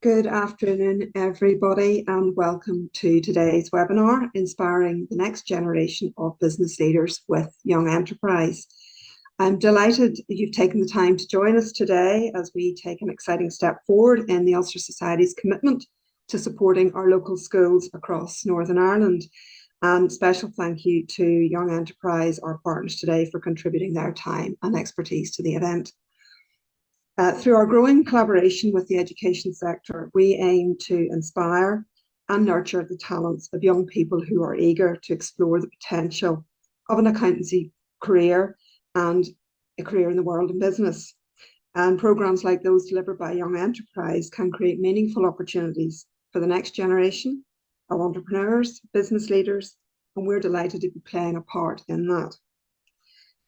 Good afternoon, everybody, and welcome to today's webinar, Inspiring the Next Generation of Business Leaders with Young Enterprise. I'm delighted that you've taken the time to join us today as we take an exciting step forward in the Ulster Society's commitment to supporting our local schools across Northern Ireland. And special thank you to Young Enterprise, our partners today, for contributing their time and expertise to the event. Through our growing collaboration with the education sector, we aim to inspire and nurture the talents of young people who are eager to explore the potential of an accountancy career and a career in the world of business. And programs like those delivered by Young Enterprise can create meaningful opportunities for the next generation of entrepreneurs, business leaders, and we're delighted to be playing a part in that.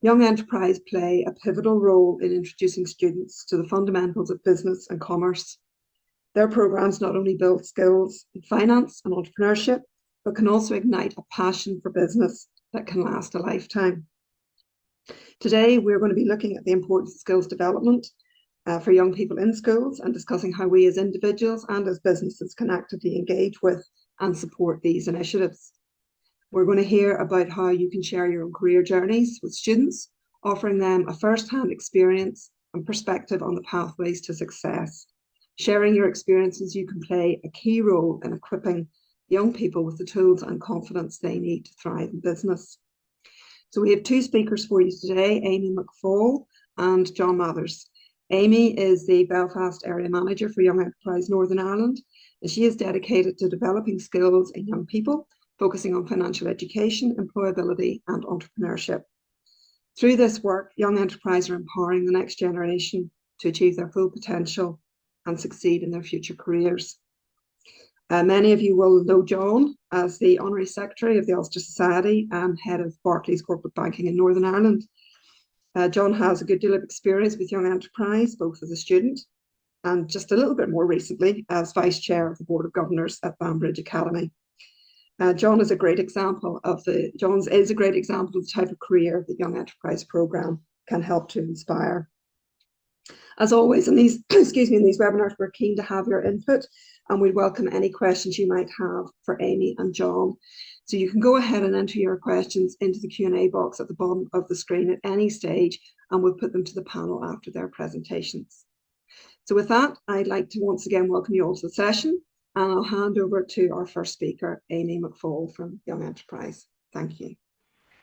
Young Enterprise play a pivotal role in introducing students to the fundamentals of business and commerce. Their programs not only build skills in finance and entrepreneurship, but can also ignite a passion for business that can last a lifetime. Today, we're going to be looking at the importance of skills development for young people in schools and discussing how we as individuals and as businesses can actively engage with and support these initiatives. We're going to hear about how you can share your own career journeys with students, offering them a first-hand experience and perspective on the pathways to success. Sharing your experiences, you can play a key role in equipping young people with the tools and confidence they need to thrive in business. So we have two speakers for you today, Amy McFall and John Mathers. Amy is the Belfast Area Manager for Young Enterprise Northern Ireland, and she is dedicated to developing skills in young people, focusing on financial education, employability, and entrepreneurship. Through this work, Young Enterprise are empowering the next generation to achieve their full potential and succeed in their future careers. Many of you will know John as the Honorary Secretary of the Ulster Society and Head of Barclays Corporate Banking in Northern Ireland. John has a good deal of experience with Young Enterprise, both as a student and just a little bit more recently as Vice Chair of the Board of Governors at Banbridge Academy. John is a great example of the type of career that Young Enterprise Programme can help to inspire. As always, in these webinars, we're keen to have your input, and we welcome any questions you might have for Amy and John. So you can go ahead and enter your questions into the Q&A box at the bottom of the screen at any stage, and we'll put them to the panel after their presentations. So with that, I'd like to once again welcome you all to the session. And I'll hand over to our first speaker, Amy McFall from Young Enterprise. Thank you.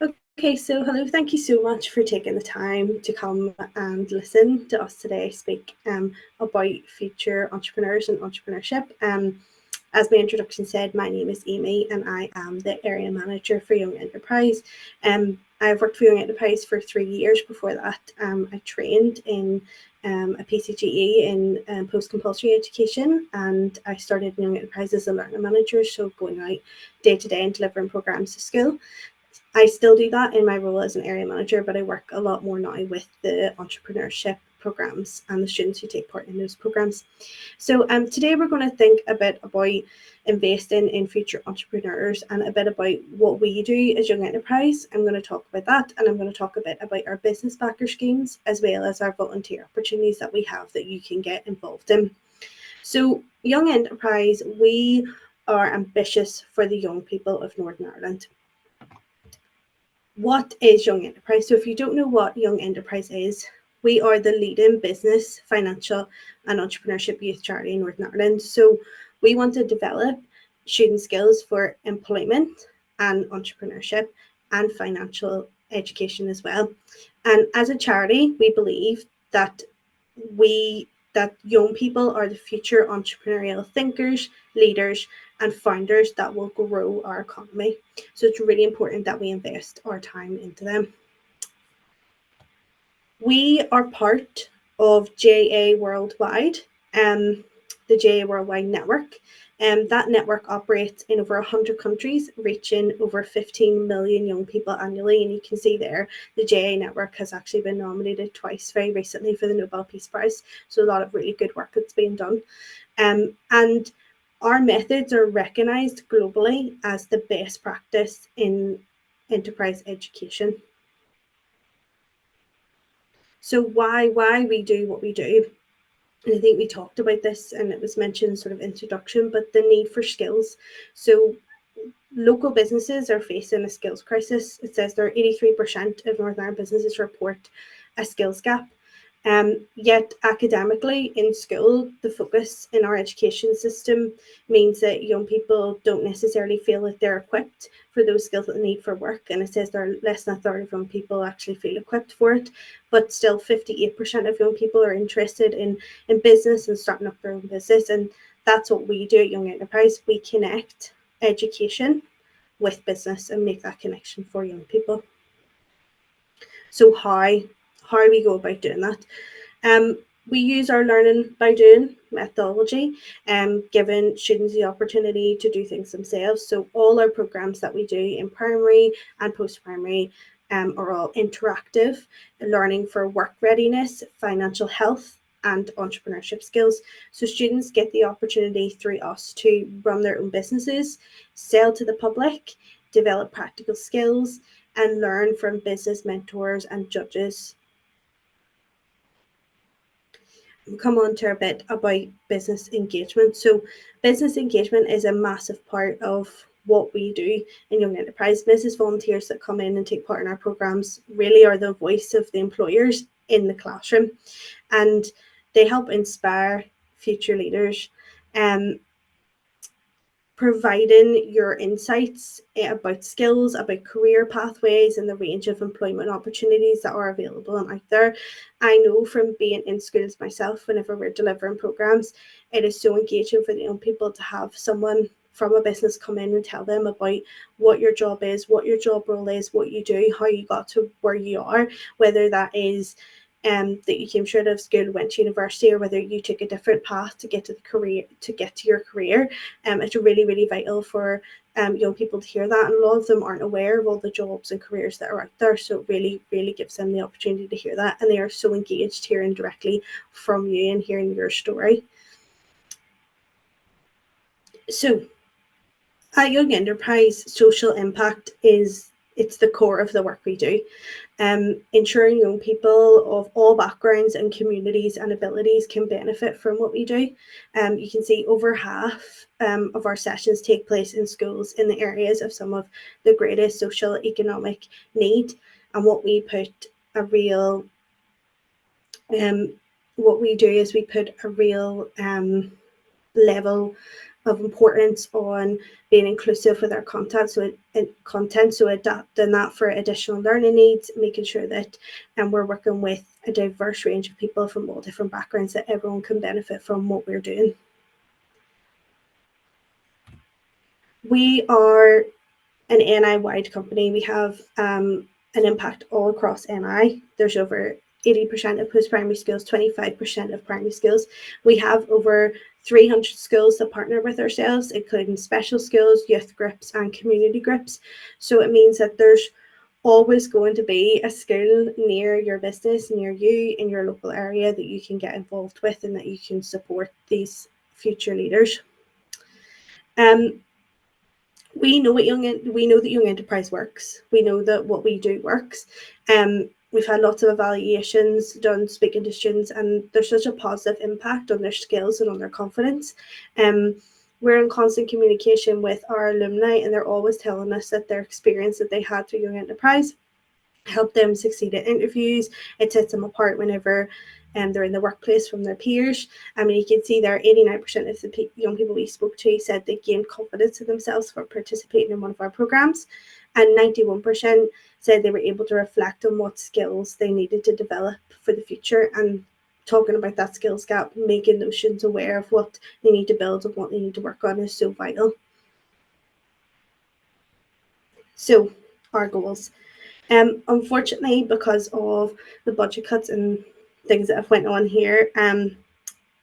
Okay, so hello, thank you so much for taking the time to come and listen to us today speak about future entrepreneurs and entrepreneurship. As my introduction said, my name is Amy and I am the Area Manager for Young Enterprise. I've worked for Young Enterprise for 3 years. Before that, I trained in a PCGE in post-compulsory education, and I started in Young Enterprise as a learning manager, so going out day to day and delivering programs to school. I still do that in my role as an area manager, but I work a lot more now with the entrepreneurship programs and the students who take part in those programs. So today we're going to think a bit about investing in future entrepreneurs and a bit about what we do as Young Enterprise. I'm going to talk about that, and I'm going to talk a bit about our business backer schemes as well as our volunteer opportunities that we have that you can get involved in. So Young Enterprise, we are ambitious for the young people of Northern Ireland. What is Young Enterprise? So if you don't know what Young Enterprise is, we are the leading business, financial and entrepreneurship youth charity in Northern Ireland. So we want to develop student skills for employment and entrepreneurship and financial education as well. And as a charity, we believe that young people are the future entrepreneurial thinkers, leaders, and founders that will grow our economy. So it's really important that we invest our time into them. We are part of JA Worldwide, the JA Worldwide Network. That network operates in over 100 countries, reaching over 15 million young people annually. And you can see there, the JA network has actually been nominated twice very recently for the Nobel Peace Prize. So a lot of really good work that's being done. And our methods are recognised globally as the best practice in enterprise education. So why we do what we do? And I think we talked about this and it was mentioned sort of introduction, but the need for skills. So local businesses are facing a skills crisis. It says there are 83% of Northern Ireland businesses report a skills gap. Yet academically in school, the focus in our education system means that young people don't necessarily feel that they're equipped for those skills that they need for work. And it says there are less than a third of young people actually feel equipped for it. But still 58% of young people are interested in business and starting up their own business. And that's what we do at Young Enterprise. We connect education with business and make that connection for young people. So how we go about doing that? We use our learning by doing methodology, giving students the opportunity to do things themselves. So all our programs that we do in primary and post-primary are all interactive, learning for work readiness, financial health, and entrepreneurship skills. So students get the opportunity through us to run their own businesses, sell to the public, develop practical skills, and learn from business mentors and judges. We'll come on to a bit about business engagement. So business engagement is a massive part of what we do in Young Enterprise. Business volunteers that come in and take part in our programs really are the voice of the employers in the classroom, and they help inspire future leaders. Providing your insights about skills, about career pathways, and the range of employment opportunities that are available and out there. I know from being in schools myself, whenever we're delivering programs, it is so engaging for the young people to have someone from a business come in and tell them about what your job is, what your job role is, what you do, how you got to where you are, whether that is that you came straight out of school, went to university, or whether you took a different path to get to your career. It's really, really vital for young people to hear that, and a lot of them aren't aware of all the jobs and careers that are out there. So it really, really gives them the opportunity to hear that, and they are so engaged hearing directly from you and hearing your story. So at Young Enterprise, social impact it's the core of the work we do. Ensuring young people of all backgrounds and communities and abilities can benefit from what we do. You can see over half of our sessions take place in schools in the areas of some of the greatest social economic need. And what we do is we put a real level of importance on being inclusive with our content, so adapting that for additional learning needs, making sure that we're working with a diverse range of people from all different backgrounds, that everyone can benefit from what we're doing. We are an NI-wide company. We have an impact all across NI. There's over 80% of post-primary schools, 25% of primary schools. We have over 300 schools that partner with ourselves, including special schools, youth groups, and community groups. So it means that there's always going to be a school near your business, near you, in your local area that you can get involved with and that you can support these future leaders. We know that Young Enterprise works. We know that what we do works. We've had lots of evaluations done speaking to students, and there's such a positive impact on their skills and on their confidence. We're in constant communication with our alumni, and they're always telling us that their experience that they had through Young Enterprise helped them succeed at interviews. It sets them apart whenever they're in the workplace from their peers. I mean, you can see there 89% of the young people we spoke to said they gained confidence in themselves for participating in one of our programs, and 91% said they were able to reflect on what skills they needed to develop for the future. And talking about that skills gap, making those students aware of what they need to build and what they need to work on is so vital. So our goals. Unfortunately, because of the budget cuts and things that have went on here,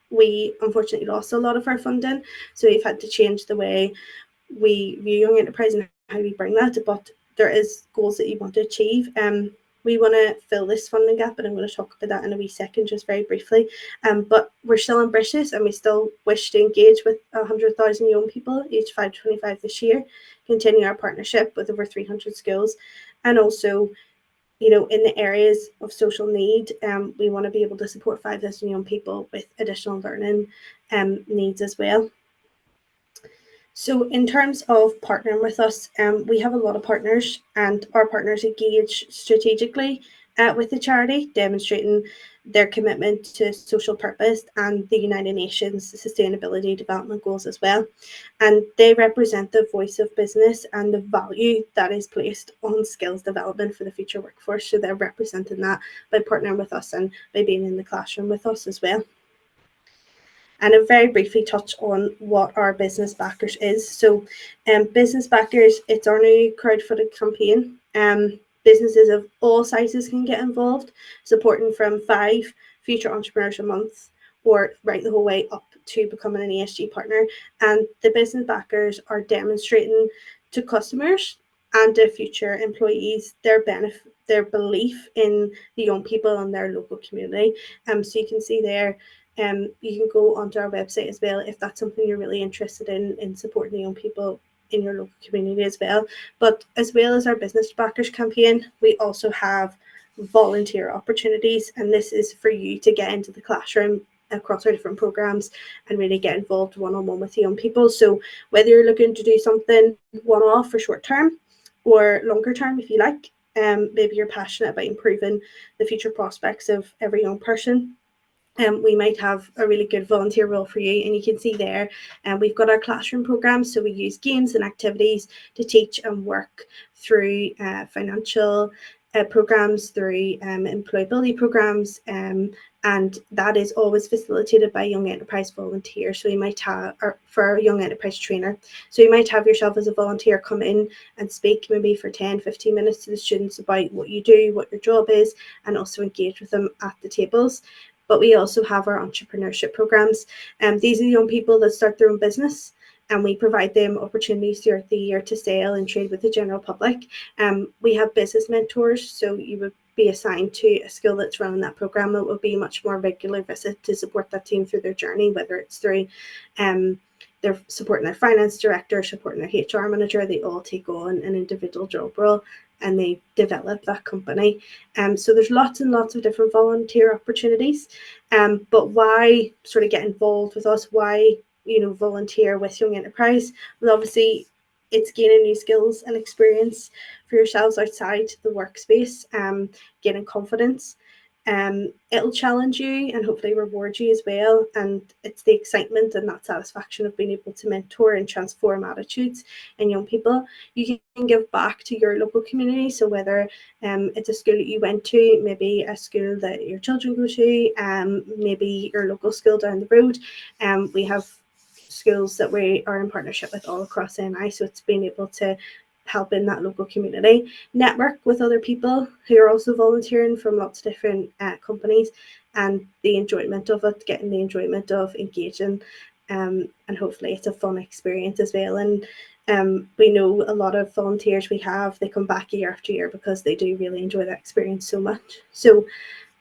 we unfortunately lost a lot of our funding. So we've had to change the way we view Young Enterprise and how we bring that. But there is goals that you want to achieve. We want to fill this funding gap, and I'm going to talk about that in a wee second, just very briefly. But we're still ambitious, and we still wish to engage with 100,000 young people, aged 5 to 25 this year, continue our partnership with over 300 schools, and also in the areas of social need, we want to be able to support 5,000 young people with additional learning needs as well. So in terms of partnering with us, we have a lot of partners, and our partners engage strategically with the charity, demonstrating their commitment to social purpose and the United Nations Sustainability Development Goals as well. And they represent the voice of business and the value that is placed on skills development for the future workforce. So they're representing that by partnering with us and by being in the classroom with us as well. And I'll very briefly touch on what our Business Backers is. So Business Backers, it's our new crowdfunded campaign. Businesses of all sizes can get involved, supporting from 5 future entrepreneurs a month, or right the whole way up to becoming an ESG partner. And the Business Backers are demonstrating to customers and to future employees their belief in the young people in their local community. So you can see there, you can go onto our website as well if that's something you're really interested in supporting the young people in your local community as well. But as well as our Business Backers campaign, we also have volunteer opportunities, and this is for you to get into the classroom across our different programs and really get involved one-on-one with the young people. So whether you're looking to do something one-off for short term or longer term, if you like, maybe you're passionate about improving the future prospects of every young person, we might have a really good volunteer role for you. And you can see there, we've got our classroom programs. So we use games and activities to teach and work through financial programs, through employability programs, and that is always facilitated by Young Enterprise volunteers. So you might have, or for a Young Enterprise trainer, so you might have yourself as a volunteer come in and speak maybe for 10-15 minutes to the students about what you do, what your job is, and also engage with them at the tables. But we also have our entrepreneurship programs. These are the young people that start their own business, and we provide them opportunities throughout the year to sell and trade with the general public. We have business mentors, so you would be assigned to a school that's running that program. It will be a much more regular visit to support that team through their journey, whether it's through they're supporting their finance director, supporting their HR manager. They all take on an individual job role and they develop that company. So there's lots and lots of different volunteer opportunities. But why sort of get involved with us? Why volunteer with Young Enterprise? Well, obviously it's gaining new skills and experience for yourselves outside the workspace, gaining confidence. It'll challenge you and hopefully reward you as well. And it's the excitement and that satisfaction of being able to mentor and transform attitudes in young people. You can give back to your local community. So whether it's a school that you went to, maybe a school that your children go to, maybe your local school down the road, we have schools that we are in partnership with all across NI. So it's being able to help in that local community, network with other people who are also volunteering from lots of different companies, and the enjoyment of it, getting the enjoyment of engaging, and hopefully it's a fun experience as well. And we know a lot of volunteers we have, they come back year after year because they do really enjoy that experience so much. So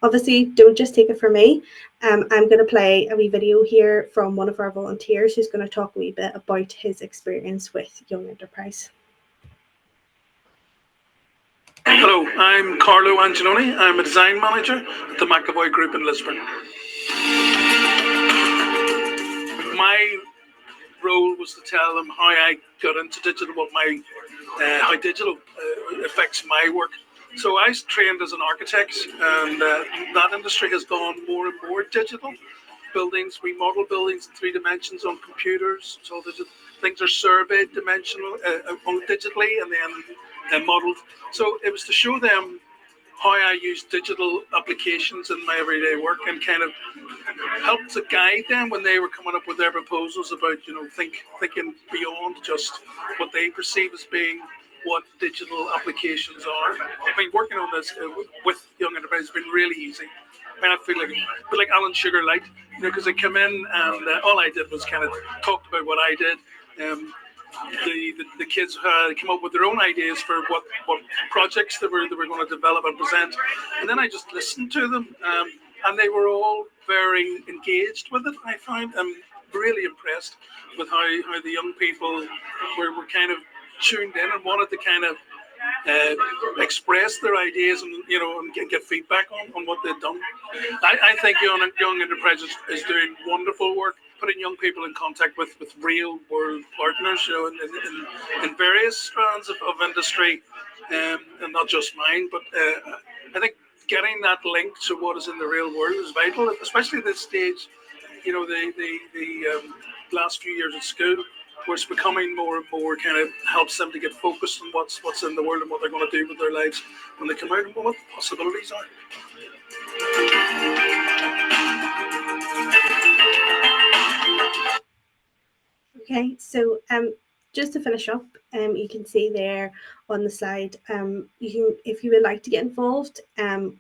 obviously, don't just take it from me. I'm going to play a wee video here from one of our volunteers who's going to talk a wee bit about his experience with Young Enterprise. Hello, I'm Carlo Angeloni. I'm a design manager at the McAvoy Group in Lisburn. My role was to tell them how I got into digital, how digital affects my work. So I was trained as an architect, and that industry has gone more and more digital. Buildings, we model buildings in 3 dimensions on computers. So things are surveyed digitally and then modeled. So it was to show them how I use digital applications in my everyday work and kind of help to guide them when they were coming up with their proposals about, thinking beyond just what they perceive as being what digital applications are. I mean, working on this with Young Enterprise has been really easy. I mean, I feel like Alan Sugar Light, because I come in and all I did was kind of talked about what I did. The kids came up with their own ideas for what projects they were going to develop and present, and then I just listened to them, and they were all very engaged with it. I find I'm really impressed with how the young people were kind of tuned in and wanted to kind of express their ideas and and get feedback on what they've done. I think Young Enterprise is doing wonderful work, putting young people in contact with real world partners, in various strands of industry, and not just mine. But I think getting that link to what is in the real world is vital, especially at this stage. The last few years at school, where it's becoming more and more, kind of helps them to get focused on what's in the world and what they're going to do with their lives when they come out and what the possibilities are. Okay, so just to finish up, you can see there on the slide, you can, if you would like to get involved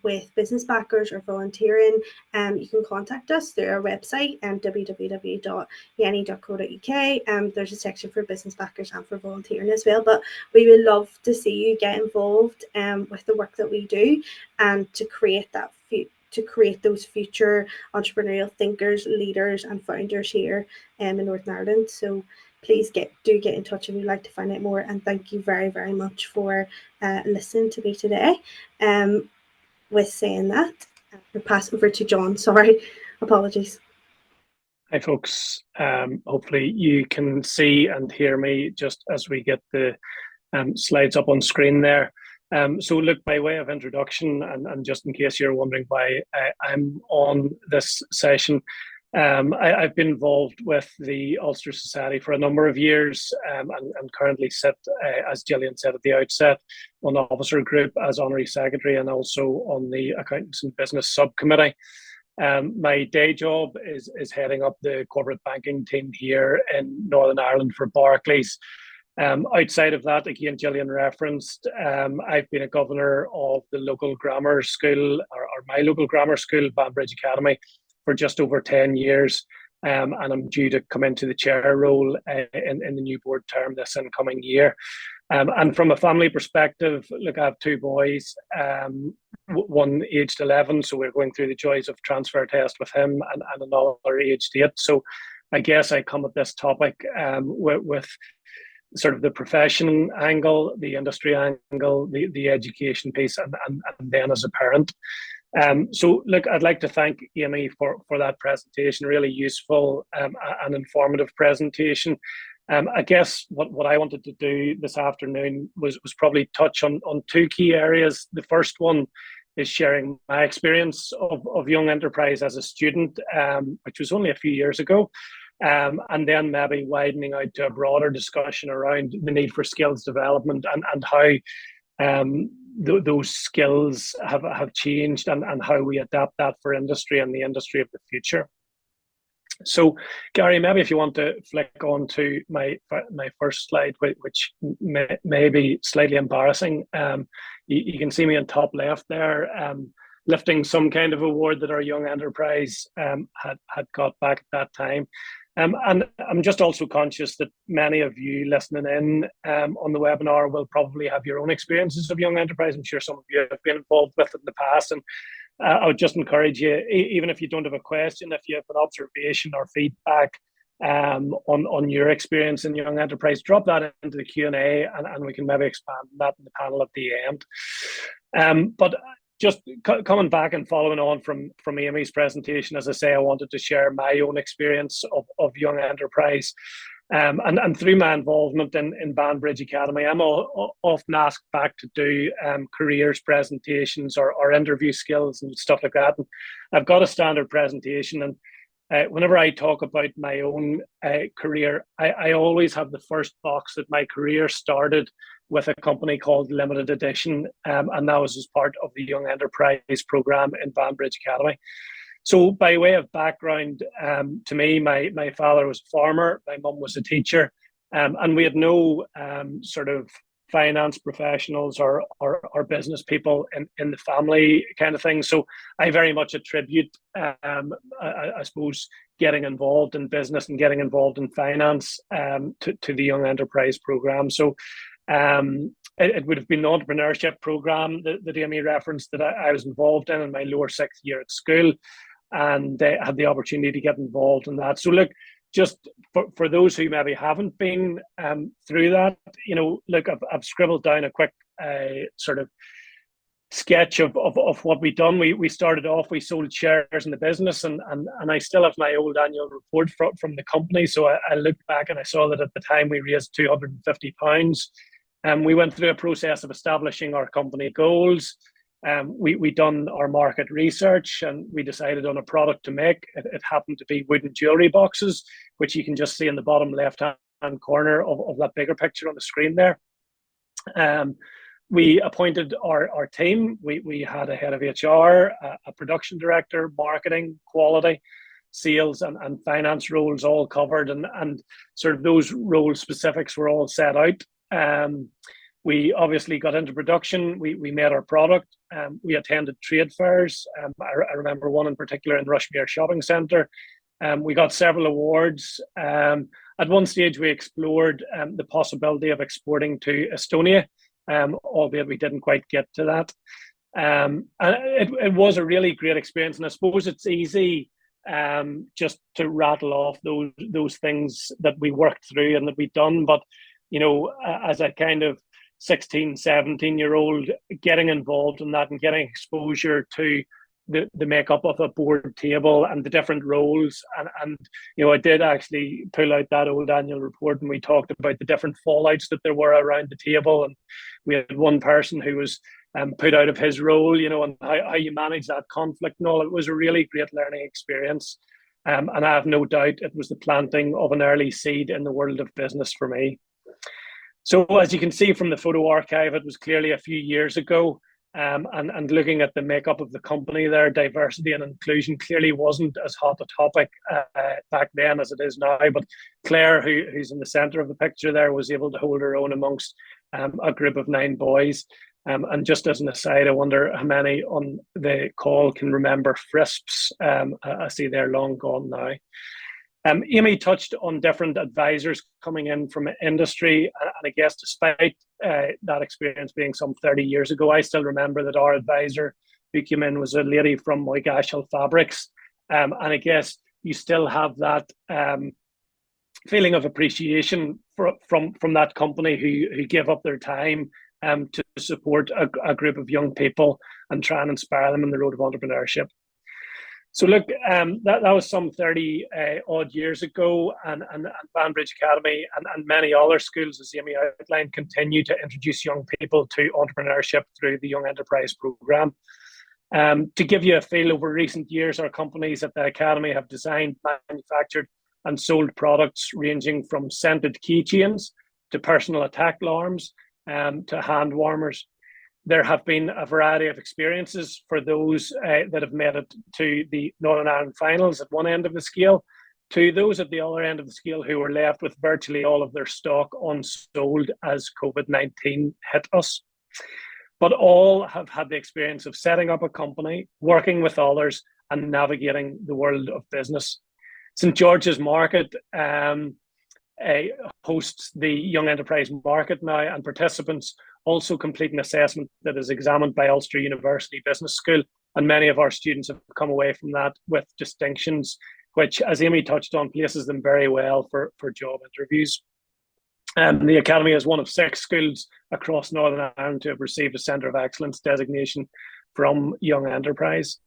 with business backers or volunteering, you can contact us through our website, www.yenny.co.uk. There's a section for business backers and for volunteering as well, but we would love to see you get involved with the work that we do, and to create those future entrepreneurial thinkers, leaders and founders here in Northern Ireland. So please do get in touch if you'd like to find out more, and thank you very, very much for listening to me today. With saying that, I'll pass over to John. Sorry, apologies. Hi folks, hopefully you can see and hear me just as we get the slides up on screen there. So look, by way of introduction, and just in case you're wondering why I'm on this session, I've been involved with the Ulster Society for a number of years, and currently sit, as Gillian said at the outset, on the officer group as Honorary Secretary, and also on the Accountants and Business Subcommittee. My day job is heading up the corporate banking team here in Northern Ireland for Barclays. Outside of that, again, Gillian referenced, I've been a governor of the local grammar school, or my local grammar school, Banbridge Academy, for just over 10 years. And I'm due to come into the chair role in the new board term this incoming year. And from a family perspective, look, I have two boys, one aged 11, so we're going through the joys of transfer test with him, and another aged 8. So I guess I come at this topic with sort of the profession angle, the industry angle, the education piece, and then as a parent. So look, I'd like to thank Amy for that presentation, really useful and informative presentation. I guess what I wanted to do this afternoon was probably touch on two key areas. The first one is sharing my experience of Young Enterprise as a student, which was only a few years ago. And then maybe widening out to a broader discussion around the need for skills development and how those skills have changed, and how we adapt that for industry and the industry of the future. So, Gary, maybe if you want to flick on to my first slide, which may be slightly embarrassing. You can see me on top left there, lifting some kind of award that our Young Enterprise had got back at that time. And I'm just also conscious that many of you listening in on the webinar will probably have your own experiences of Young Enterprise. I'm sure some of you have been involved with it in the past, and I would just encourage you, even if you don't have a question, if you have an observation or feedback on your experience in Young Enterprise, drop that into the Q&A, and we can maybe expand that in the panel at the end. But just coming back and following on from Amy's presentation, as I say, I wanted to share my own experience of Young Enterprise. And through my involvement in Banbridge Academy, I'm often asked back to do careers presentations or interview skills and stuff like that. And I've got a standard presentation, and whenever I talk about my own career, I always have the first box that my career started with a company called Limited Edition, and that was as part of the Young Enterprise program in Banbridge Academy. So by way of background, to me, my father was a farmer, my mum was a teacher, and we had no sort of finance professionals or business people in the family kind of thing. So I very much attribute, I suppose, getting involved in business and getting involved in finance to the Young Enterprise program. So it would have been the entrepreneurship program that Amy referenced that I was involved in my lower 6th year at school, and had the opportunity to get involved in that. So look, just for those who maybe haven't been through that, look, I've scribbled down a quick sort of sketch of what we've done. We started off, we sold shares in the business, and I still have my old annual report from the company. So I looked back and I saw that at the time we raised £250. We went through a process of establishing our company goals. We done our market research, and we decided on a product to make. It happened to be wooden jewelry boxes, which you can just see in the bottom left-hand corner of that bigger picture on the screen there. We appointed our team. We had a head of HR, a production director, marketing, quality, sales, and finance roles all covered, and sort of those role specifics were all set out. We obviously got into production. We made our product. We attended trade fairs. I remember one in particular in Rushmere Shopping Centre. We got several awards. At one stage, we explored the possibility of exporting to Estonia, albeit we didn't quite get to that. And it was a really great experience, and I suppose it's easy just to rattle off those things that we worked through and that we've done. But as a kind of 16, 17-year-old, getting involved in that and getting exposure to the makeup of a board table and the different roles, and I did actually pull out that old annual report, and we talked about the different fallouts that there were around the table, and we had one person who was put out of his role, and how you manage that conflict and all. It was a really great learning experience, and I have no doubt it was the planting of an early seed in the world of business for me. So as you can see from the photo archive, it was clearly a few years ago. And looking at the makeup of the company there, diversity and inclusion clearly wasn't as hot a topic back then as it is now. But Claire, who's in the centre of the picture there, was able to hold her own amongst a group of 9 boys. And just as an aside, I wonder how many on the call can remember Frisps. I see they're long gone now. Amy touched on different advisors coming in from industry, and I guess despite that experience being some 30 years ago, I still remember that our advisor who came in was a lady from Moygashill Fabrics, and I guess you still have that feeling of appreciation from that company who give up their time to support a group of young people and try and inspire them in the road of entrepreneurship. So look, that was some 30 odd years ago, and Banbridge Academy and many other schools, as Amy outlined, continue to introduce young people to entrepreneurship through the Young Enterprise Programme. To give you a feel, over recent years, our companies at the Academy have designed, manufactured and sold products ranging from scented keychains to personal attack alarms to hand warmers. There have been a variety of experiences for those that have made it to the Northern Ireland finals at one end of the scale, to those at the other end of the scale who were left with virtually all of their stock unsold as COVID-19 hit us. But all have had the experience of setting up a company, working with others, and navigating the world of business. St. George's Market hosts the Young Enterprise Market now, and participants also complete an assessment that is examined by Ulster University Business School, and many of our students have come away from that with distinctions, which, as Amy touched on, places them very well for job interviews. The Academy is one of 6 schools across Northern Ireland to have received a Centre of Excellence designation from Young Enterprise.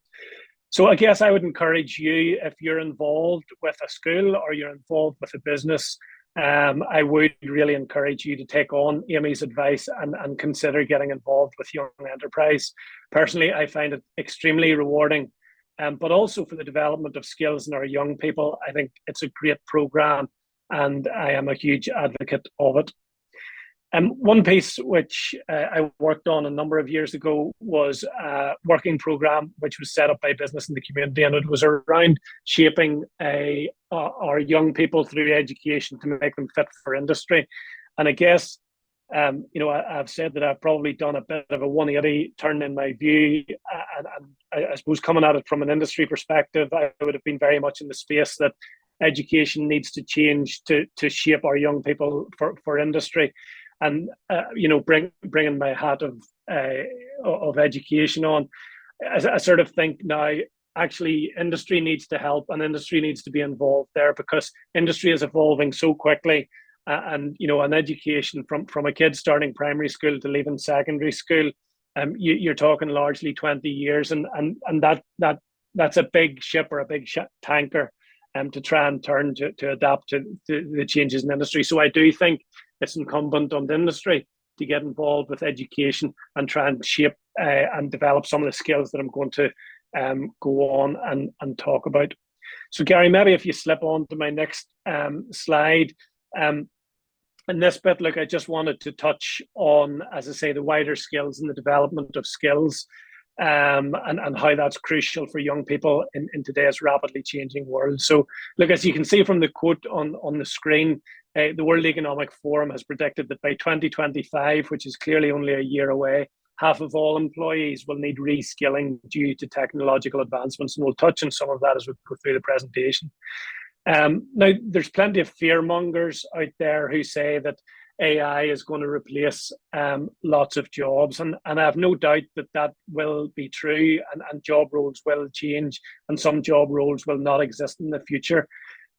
So I guess I would encourage you, if you're involved with a school or you're involved with a business, I would really encourage you to take on Amy's advice and consider getting involved with Young Enterprise. Personally, I find it extremely rewarding, but also for the development of skills in our young people. I think it's a great programme, and I am a huge advocate of it. One piece which I worked on a number of years ago was a working programme which was set up by Business in the Community, and it was around shaping our young people through education to make them fit for industry. And I guess, I've said that I've probably done a bit of a 180 turn in my view, and I suppose coming at it from an industry perspective, I would have been very much in the space that education needs to change to shape our young people for industry. And bringing my hat of education on, I sort of think now actually industry needs to help and industry needs to be involved there, because industry is evolving so quickly. And an education from a kid starting primary school to leaving secondary school, you're talking largely 20 years, and that's a big ship or a big tanker to try and turn to adapt to the changes in industry. So I do think it's incumbent on the industry to get involved with education and try and shape and develop some of the skills that I'm going to go on and talk about. So Gary, maybe if you slip on to my next slide. In this bit, look, I just wanted to touch on, as I say, the wider skills and the development of skills, and how that's crucial for young people in today's rapidly changing world. So look, as you can see from the quote on the screen, the World Economic Forum has predicted that by 2025, which is clearly only a year away, half of all employees will need reskilling due to technological advancements. And we'll touch on some of that as we go through the presentation. Now, there's plenty of fear mongers out there who say that AI is going to replace lots of jobs, and I have no doubt that will be true, and job roles will change, and some job roles will not exist in the future.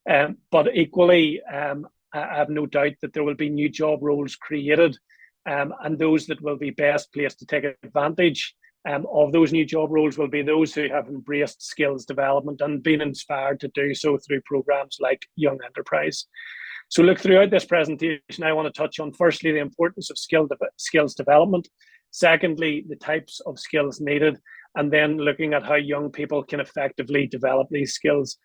But equally, I have no doubt that there will be new job roles created, and those that will be best placed to take advantage of those new job roles will be those who have embraced skills development and been inspired to do so through programs like Young Enterprise. So look, throughout this presentation, I want to touch on, firstly, the importance of skills development, secondly, the types of skills needed, and then looking at how young people can effectively develop these skills.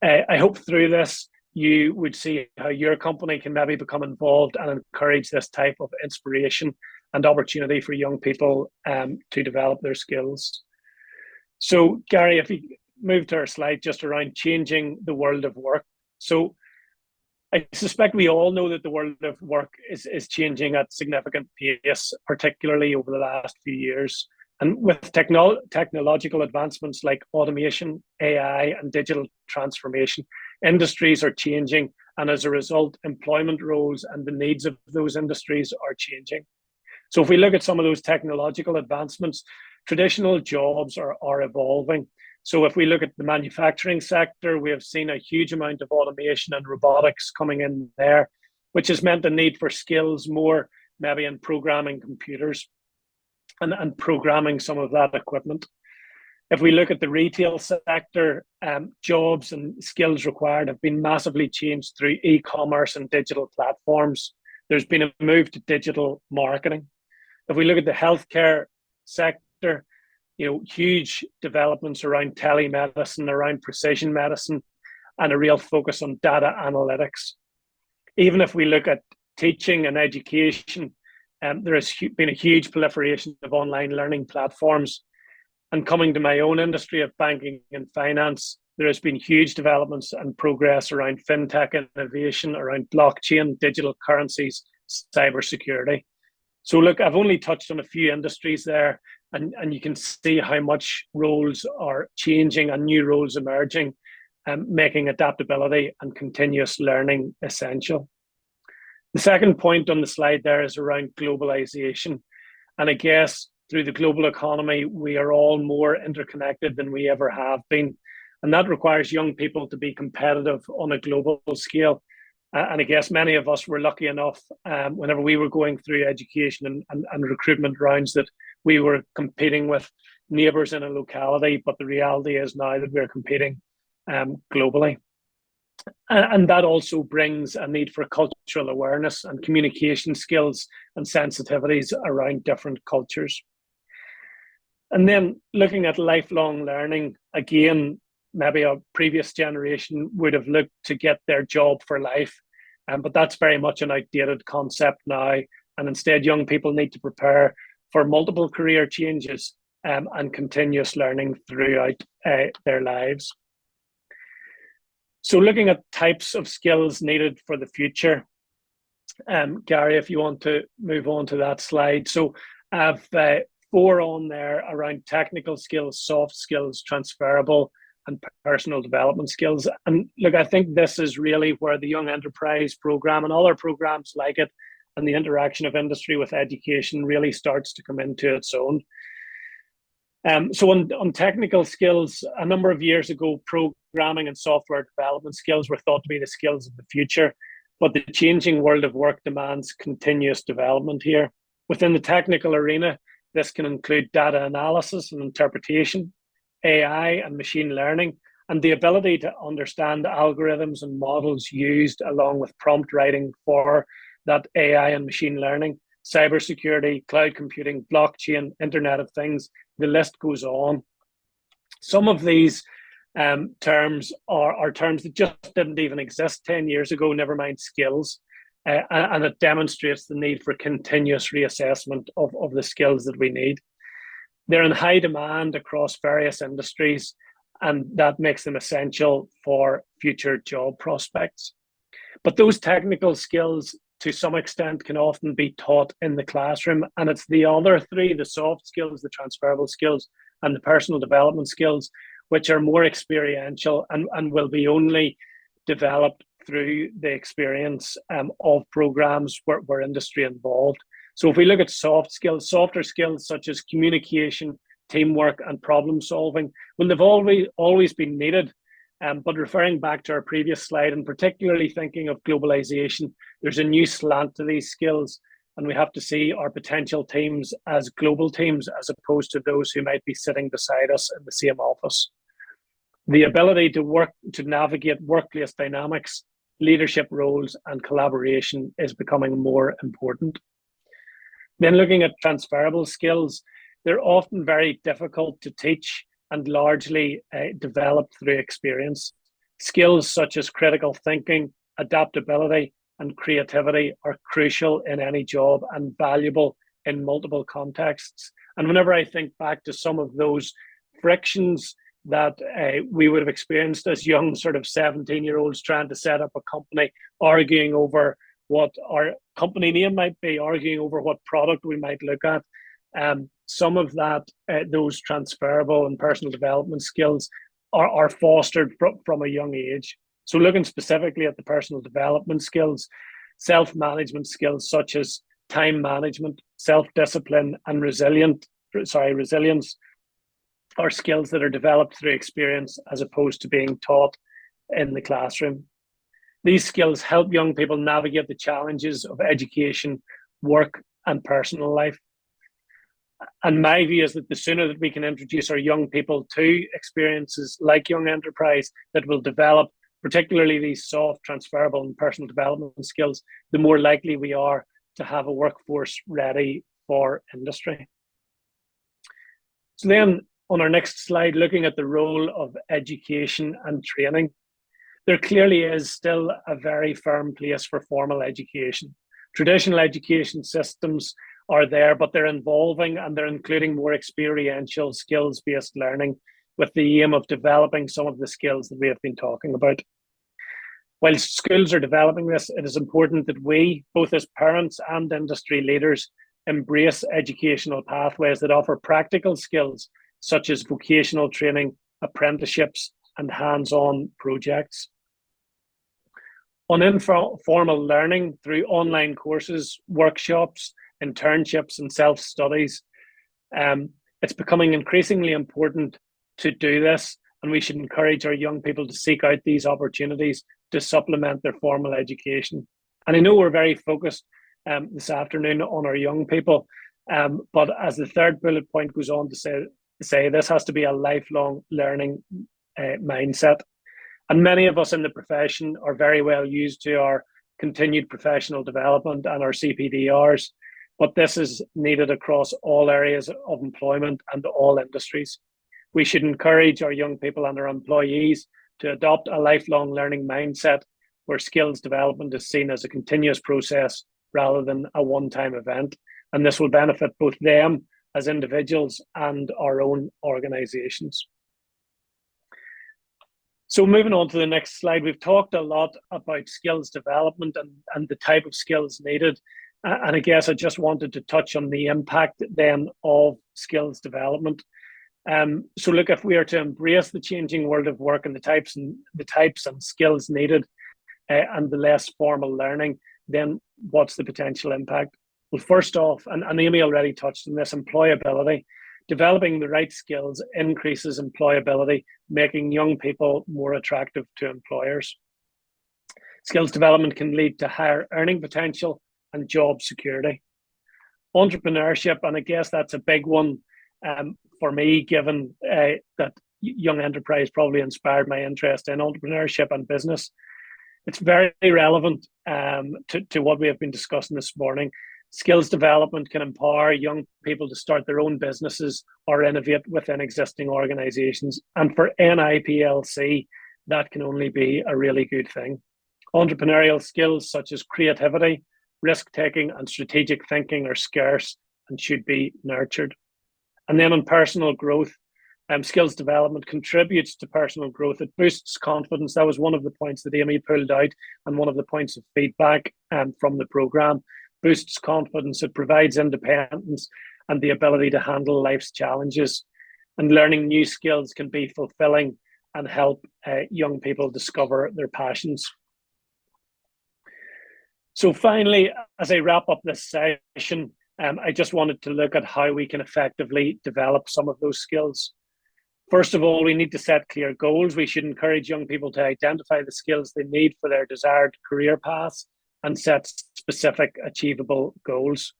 I hope through this, you would see how your company can maybe become involved and encourage this type of inspiration and opportunity for young people to develop their skills. So Gary, if you move to our slide just around changing the world of work. So I suspect we all know that the world of work is changing at significant pace, particularly over the last few years. And with technological advancements like automation, AI, and digital transformation, industries are changing. And as a result, employment roles and the needs of those industries are changing. So if we look at some of those technological advancements, traditional jobs are evolving. So if we look at the manufacturing sector, we have seen a huge amount of automation and robotics coming in there, which has meant the need for skills more maybe in programming computers and programming some of that equipment. If we look at the retail sector, jobs and skills required have been massively changed through e-commerce and digital platforms. There's been a move to digital marketing. If we look at the healthcare sector, huge developments around telemedicine, around precision medicine, and a real focus on data analytics. Even if we look at teaching and education, there has been a huge proliferation of online learning platforms. And coming to my own industry of banking and finance, there has been huge developments and progress around fintech innovation, around blockchain, digital currencies, cybersecurity. So look, I've only touched on a few industries there, and you can see how much roles are changing and new roles emerging, making adaptability and continuous learning essential. The second point on the slide there is around globalization. And I guess through the global economy, we are all more interconnected than we ever have been. And that requires young people to be competitive on a global scale. And I guess many of us were lucky enough whenever we were going through education and recruitment rounds that we were competing with neighbours in a locality, but the reality is now that we're competing globally. And that also brings a need for cultural awareness and communication skills and sensitivities around different cultures. And then looking at lifelong learning, again, maybe a previous generation would have looked to get their job for life, but that's very much an outdated concept now. And instead, young people need to prepare for multiple career changes and continuous learning throughout their lives. So looking at types of skills needed for the future, Gary, if you want to move on to that slide. So I have 4 on there around technical skills, soft skills, transferable, and personal development skills. And look, I think this is really where the Young Enterprise program and other programs like it and the interaction of industry with education really starts to come into its own. So on technical skills, a number of years ago, programming and software development skills were thought to be the skills of the future, but the changing world of work demands continuous development here. Within the technical arena, this can include data analysis and interpretation, AI and machine learning, and the ability to understand algorithms and models used along with prompt writing for that AI and machine learning, cybersecurity, cloud computing, blockchain, Internet of Things, the list goes on. Some of these terms are terms that just didn't even exist 10 years ago, never mind skills. And it demonstrates the need for continuous reassessment of the skills that we need. They're in high demand across various industries, and that makes them essential for future job prospects. But those technical skills, to some extent, can often be taught in the classroom, and it's the other three, the soft skills, the transferable skills, and the personal development skills, which are more experiential and will be only developed through the experience of programs where industry involved. So if we look at soft skills, softer skills such as communication, teamwork, and problem solving, well, they've always been needed. But referring back to our previous slide, and particularly thinking of globalization, there's a new slant to these skills, and we have to see our potential teams as global teams as opposed to those who might be sitting beside us in the same office. The ability to navigate workplace dynamics, leadership roles, and collaboration is becoming more important. Then looking at transferable skills, they're often very difficult to teach and largely developed through experience. Skills such as critical thinking, adaptability, and creativity are crucial in any job and valuable in multiple contexts. And whenever I think back to some of those frictions that we would have experienced as young sort of 17-year-olds trying to set up a company, arguing over what our company name might be, arguing over what product we might look at, some of that, those transferable and personal development skills are fostered from a young age. So looking specifically at the personal development skills, self-management skills such as time management, self-discipline, and resilience are skills that are developed through experience as opposed to being taught in the classroom. These skills help young people navigate the challenges of education, work, and personal life. And my view is that the sooner that we can introduce our young people to experiences like Young Enterprise that will develop particularly these soft, transferable, and personal development skills, the more likely we are to have a workforce ready for industry. So then on our next slide, looking at the role of education and training, there clearly is still a very firm place for formal education. Traditional education systems are there, but they're evolving and they're including more experiential skills-based learning with the aim of developing some of the skills that we have been talking about. While schools are developing this, it is important that we, both as parents and industry leaders, embrace educational pathways that offer practical skills such as vocational training, apprenticeships, and hands-on projects. On informal learning through online courses, workshops, internships, and self-studies, it's becoming increasingly important to do this, and we should encourage our young people to seek out these opportunities to supplement their formal education. And I know we're very focused this afternoon on our young people, but as the third bullet point goes on to say this has to be a lifelong learning mindset. And many of us in the profession are very well used to our continued professional development and our CPDRs, but this is needed across all areas of employment and all industries. We should encourage our young people and our employees to adopt a lifelong learning mindset where skills development is seen as a continuous process rather than a one-time event. And this will benefit both them as individuals and our own organizations. So moving on to the next slide, we've talked a lot about skills development and the type of skills needed. And I guess I just wanted to touch on the impact then of skills development. So look, if we are to embrace the changing world of work and the types and skills needed and the less formal learning, then what's the potential impact? Well, first off, and Amy already touched on this, employability. Developing the right skills increases employability, making young people more attractive to employers. Skills development can lead to higher earning potential and job security. Entrepreneurship, and I guess that's a big one for me, given that Young Enterprise probably inspired my interest in entrepreneurship and business. It's very relevant to what we have been discussing this morning. Skills development can empower young people to start their own businesses or innovate within existing organisations. And for NIPLC, that can only be a really good thing. Entrepreneurial skills such as creativity, risk-taking and strategic thinking are scarce and should be nurtured. And then on personal growth, skills development contributes to personal growth. It boosts confidence. That was one of the points that Amy pulled out, and one of the points of feedback from the programme. Boosts confidence. It provides independence and the ability to handle life's challenges. And learning new skills can be fulfilling and help young people discover their passions. So finally, as I wrap up this session, I just wanted to look at how we can effectively develop some of those skills. First of all, we need to set clear goals. We should encourage young people to identify the skills they need for their desired career paths and set specific achievable goals.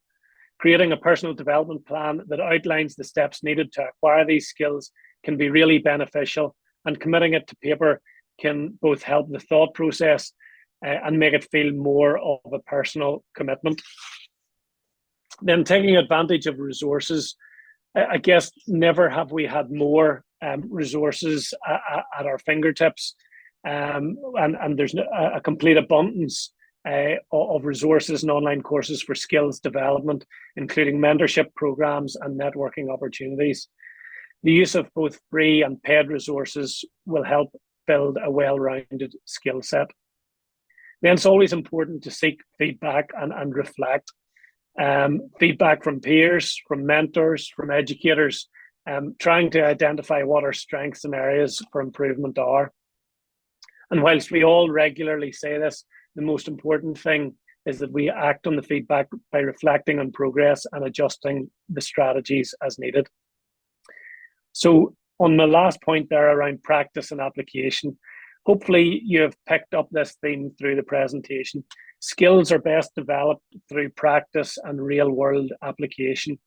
Creating a personal development plan that outlines the steps needed to acquire these skills can be really beneficial, and committing it to paper can both help the thought process and make it feel more of a personal commitment. Then taking advantage of resources. I guess never have we had more resources at our fingertips, and there's a complete abundance of resources and online courses for skills development, including mentorship programs and networking opportunities. The use of both free and paid resources will help build a well-rounded skill set. Then it's always important to seek feedback and reflect. Feedback from peers, from mentors, from educators, trying to identify what our strengths and areas for improvement are. And whilst we all regularly say this, the most important thing is that we act on the feedback by reflecting on progress and adjusting the strategies as needed. So on the last point there around practice and application, hopefully you have picked up this theme through the presentation. Skills are best developed through practice and real-world application,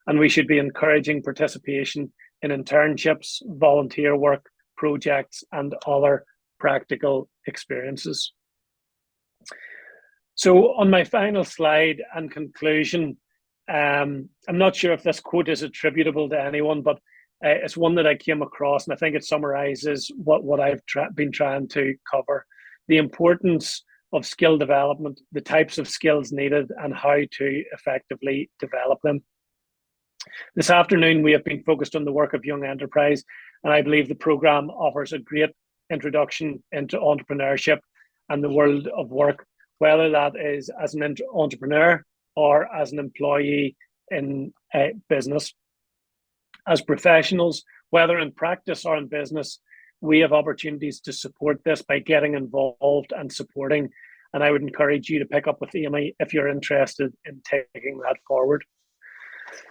and we should be encouraging participation in internships, volunteer work, projects, and other practical experiences. So on my final slide and conclusion, I'm not sure if this quote is attributable to anyone, but it's one that I came across, and I think it summarizes what I've been trying to cover. The importance of skill development, the types of skills needed, and how to effectively develop them. This afternoon, we have been focused on the work of Young Enterprise, and I believe the programme offers a great introduction into entrepreneurship and the world of work, whether that is as an entrepreneur or as an employee in a business. As professionals, whether in practice or in business, we have opportunities to support this by getting involved and supporting. And I would encourage you to pick up with Amy if you're interested in taking that forward.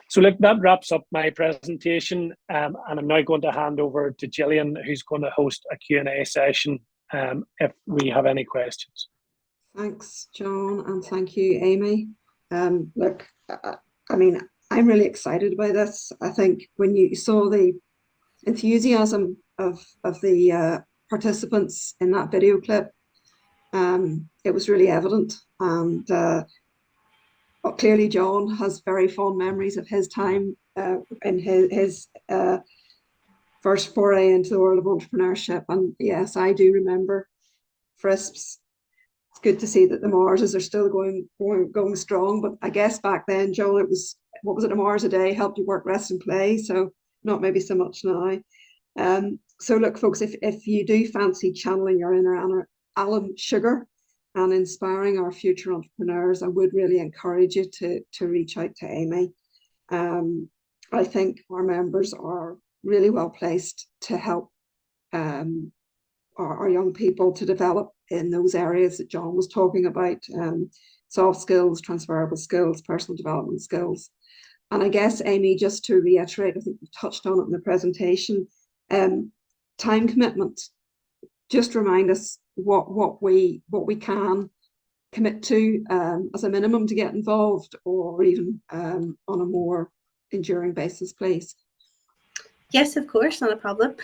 So look, that wraps up my presentation, and I'm now going to hand over to Gillian, who's going to host a Q&A session if we have any questions. Thanks, John, and thank you, Amy. Look, I mean, I'm really excited by this. I think when you saw the enthusiasm of the participants in that video clip, it was really evident. And clearly, John has very fond memories of his time in his first foray into the world of entrepreneurship. And yes, I do remember FRISPs. It's good to see that the Marses are still going strong. But I guess back then, John, it was, what was it, a Mars a day helped you work, rest and play. So not maybe so much now. So look, folks, if you do fancy channeling your inner Alan Sugar and inspiring our future entrepreneurs, I would really encourage you to reach out to Amy. I think our members are really well placed to help our young people to develop in those areas that John was talking about, soft skills, transferable skills, personal development skills. And I guess, Amy, just to reiterate, I think you touched on it in the presentation, time commitment. Just remind us what we can commit to as a minimum to get involved, or even on a more enduring basis, please. Yes, of course, not a problem.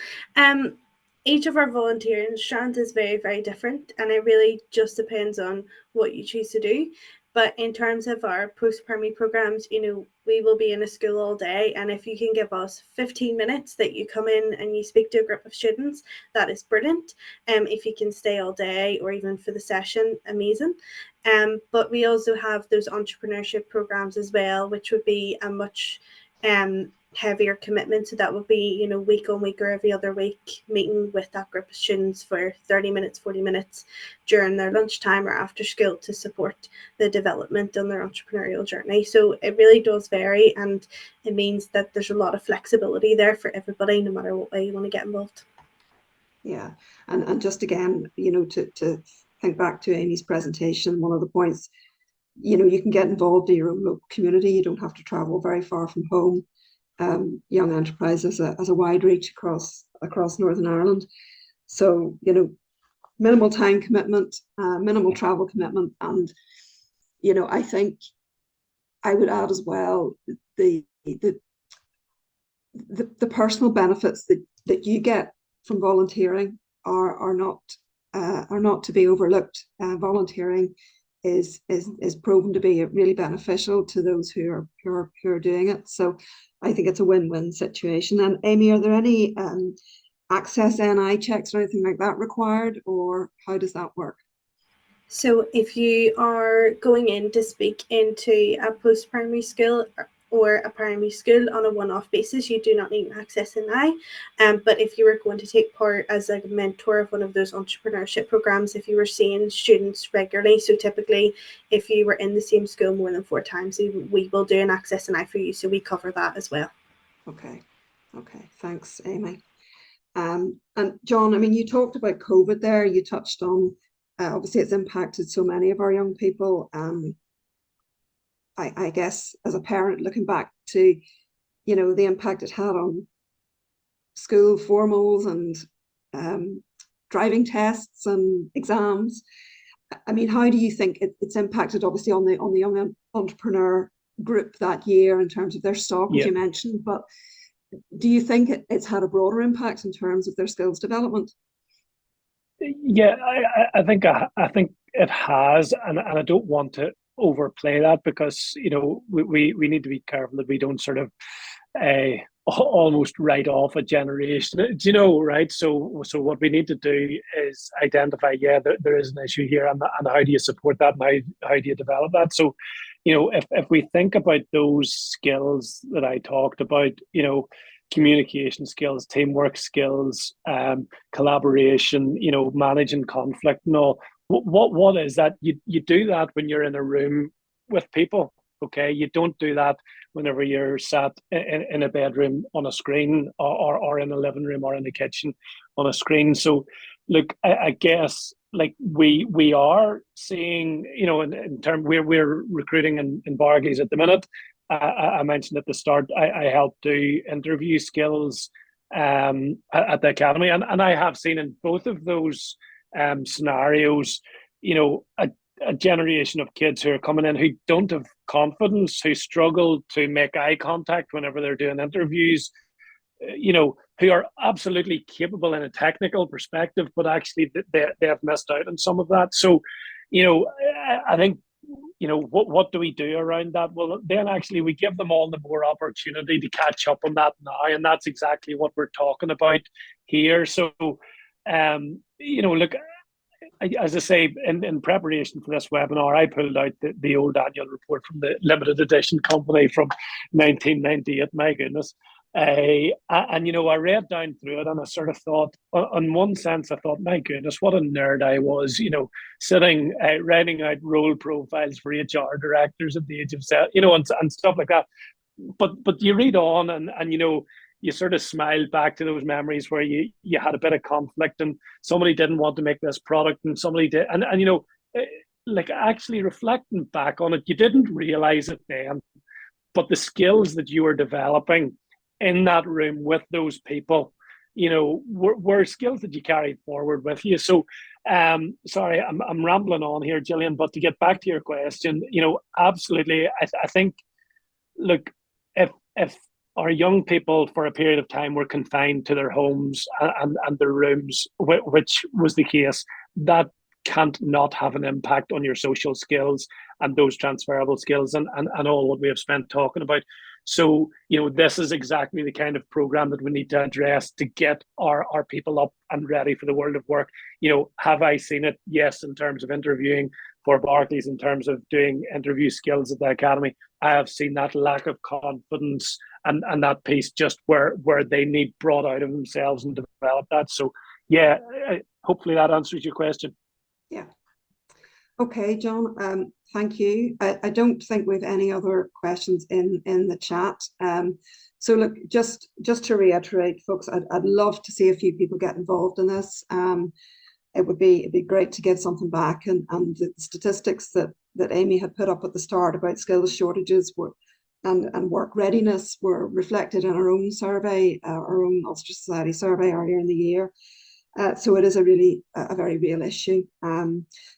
Each of our volunteering strands is very, very different, and it really just depends on what you choose to do. But in terms of our post-primary programs, we will be in a school all day, and if you can give us 15 minutes that you come in and you speak to a group of students, that is brilliant. If you can stay all day or even for the session, amazing. But we also have those entrepreneurship programs as well, which would be a much heavier commitment. So that would be, week on week or every other week, meeting with that group of students for 30 minutes, 40 minutes during their lunchtime or after school to support the development on their entrepreneurial journey. So it really does vary, and it means that there's a lot of flexibility there for everybody, no matter what way you want to get involved. Yeah, and just again, to think back to Amy's presentation, one of the points, you can get involved in your own local community. You don't have to travel very far from home. Young Enterprise has a wide reach across Northern Ireland. So, minimal time commitment, minimal travel commitment. And, I think I would add as well the personal benefits that you get from volunteering are not to be overlooked. Volunteering is proven to be really beneficial to those who are doing it. So I think it's a win-win situation. And Amy, are there any access NI checks or anything like that required, or how does that work? So if you are going in to speak into a post-primary school or a primary school on a one-off basis, you do not need an access NI. But if you were going to take part as a mentor of one of those entrepreneurship programs, if you were seeing students regularly, so typically if you were in the same school more than 4 times, we will do an access NI for you. So we cover that as well. Okay. Thanks, Amy. And John, I mean, you talked about COVID there. You touched on, obviously it's impacted so many of our young people. I guess as a parent looking back to, the impact it had on school formals and driving tests and exams. I mean, how do you think it's impacted obviously on the young entrepreneur group that year in terms of their stock, as you mentioned, but do you think it's had a broader impact in terms of their skills development? Yeah, I think it has, and I don't want to overplay that, because we need to be careful that we don't sort of almost write off a generation, right? So what we need to do is identify, there is an issue here, and how do you support that, and how do you develop that? So if we think about those skills that I talked about, communication skills, teamwork skills, collaboration, managing conflict and all, what is that? You do that when you're in a room with people, okay? You don't do that whenever you're sat in a bedroom on a screen, or in a living room or in the kitchen on a screen. So look, I guess like we are seeing, in terms, we're recruiting in Bargees at the minute. I mentioned at the start, I help do interview skills at the academy, and I have seen in both of those scenarios, a generation of kids who are coming in who don't have confidence, who struggle to make eye contact whenever they're doing interviews, who are absolutely capable in a technical perspective, but actually they have missed out on some of that. So, I think, what do we do around that? Well, then actually we give them all the more opportunity to catch up on that now, and that's exactly what we're talking about here. So, look, as I say, in preparation for this webinar, I pulled out the old annual report from the limited edition company from 1998. My goodness. And I read down through it, and I sort of thought, on one sense, I thought, my goodness, what a nerd I was, sitting writing out role profiles for HR directors at the age of 7, and stuff like that. But you read on, and you sort of smile back to those memories where you had a bit of conflict, and somebody didn't want to make this product, and somebody did, and like actually reflecting back on it, you didn't realize it then, but the skills that you were developing in that room with those people, were skills that you carried forward with you. So, sorry, I'm rambling on here, Gillian, but to get back to your question, absolutely, I think, look, if our young people for a period of time were confined to their homes and their rooms, which was the case, that can't not have an impact on your social skills and those transferable skills and all what we have spent talking about. So, this is exactly the kind of program that we need to address to get our people up and ready for the world of work. Have I seen it? Yes, in terms of interviewing for Barclays, in terms of doing interview skills at the academy. I have seen that lack of confidence and that piece just where they need brought out of themselves and develop that. So, yeah, hopefully that answers your question. Yeah. Okay, John, thank you. I don't think we have any other questions in the chat. So look, just to reiterate, folks, I'd love to see a few people get involved in this. It'd be great to give something back, and the statistics that Amy had put up at the start about skills shortages and work readiness were reflected in our own survey, our own Ulster Society survey earlier in the year. So it is a very real issue.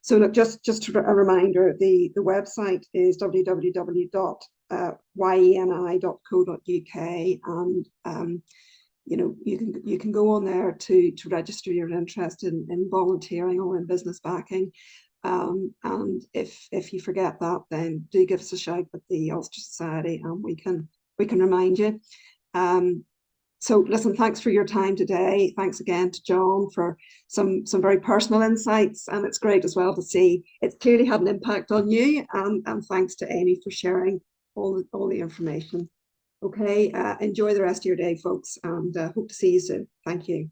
So look, just a reminder, the website is www.yeni.co.uk, and you can go on there to register your interest in volunteering or in business backing. And if you forget that, then do give us a shout at the Ulster Society, and we can remind you. So listen, thanks for your time today. Thanks again to John for some very personal insights, and it's great as well to see it's clearly had an impact on you. And thanks to Amy for sharing all the information. Okay, enjoy the rest of your day, folks, and hope to see you soon. Thank you.